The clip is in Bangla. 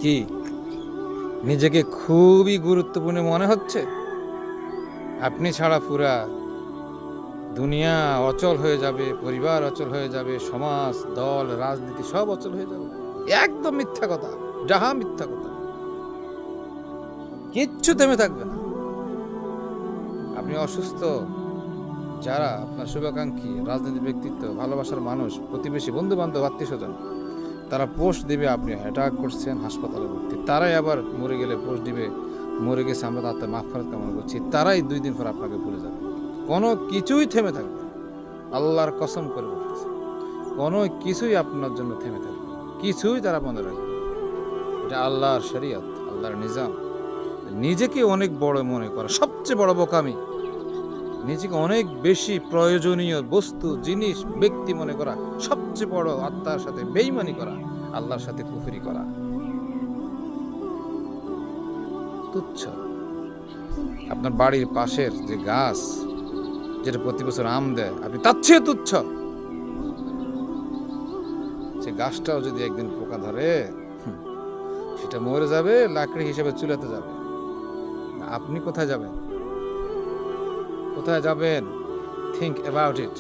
কি নিজেকে খুবই গুরুত্বপূর্ণ মনে হচ্ছে? আপনি ছাড়া পুরা দুনিয়া অচল হয়ে যাবে, পরিবার অচল হয়ে যাবে, সমাজ, দল, রাজনীতি সব অচল হয়ে যাবে। একদম মিথ্যা কথা, ডাহা মিথ্যা কথা। কিচ্ছু থেমে থাকবে না। আপনি অসুস্থ, যারা আপনার শুভাকাঙ্ক্ষী, রাজনীতি ব্যক্তিত্ব, ভালোবাসার মানুষ, প্রতিবেশী, বন্ধু বান্ধব, আত্মীয় স্বজন, তারা পোস্ট দিবে আপনি অ্যাটাক করছেন, হাসপাতালে ভর্তি। তারাই আবার মরে গেলে পোস্ট দিবে মরে গেছে, আমরা তার মাগফিরাত কামনা করছি। তারাই 2 দিন পর আপনাকে ভুলে যাবে। কোনো কিছুই থেমে থাকবে না। আল্লাহর কসম করে বলতেছে, কোনো কিছুই আপনার জন্য থেমে থাকবে না। কিছুই তারা মনে রাখবে না। এটা আল্লাহর শরীয়ত, আল্লাহর নিজাম। নিজেকে অনেক বড় মনে করা সবচেয়ে বড় বোকামি। নিজেকে অনেক বেশি প্রয়োজনীয় বস্তু, জিনিস, ব্যক্তি মনে করা সবচেয়ে বড় আত্মার সাথে বেঈমানি করা, আল্লাহর সাথে কুফরি করা। তুচ্ছ। আপনার বাড়ির পাশের যে গাছ, যেটা প্রতি বছর আম দেয়, আপনি তার চেয়ে তুচ্ছ। সে গাছটাও যদি একদিন পোকা ধরে, সেটা মরে যাবে, লাকড়ি হিসেবে চুলাতে যাবে। আপনি কোথায় যাবেন? কোথায় যাবেন? Think about it.